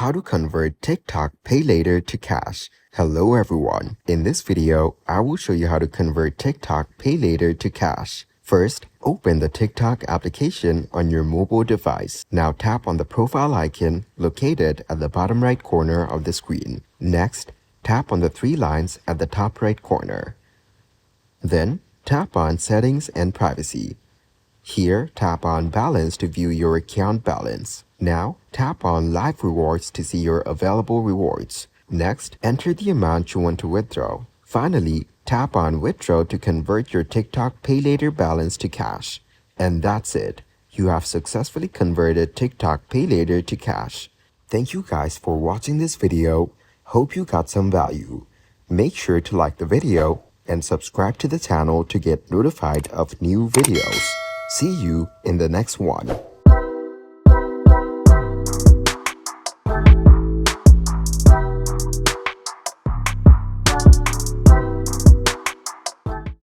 How to convert TikTok Paylater to cash. Hello everyone. In this video, I will show you how to convert TikTok Paylater to cash. First, open the TikTok application on your mobile device. Now tap on the profile icon located at the bottom right corner of the screen. Next, tap on the three lines at the top right corner. Then, tap on Settings and Privacy. Here, tap on Balance to view your account balance. Now, tap on Live Rewards to see your available rewards. Next, enter the amount you want to withdraw. Finally, tap on Withdraw to convert your TikTok Paylater balance to cash. And that's it. You have successfully converted TikTok Paylater to cash. Thank you guys for watching this video. Hope you got some value. Make sure to like the video and subscribe to the channel to get notified of new videos. See you in the next one.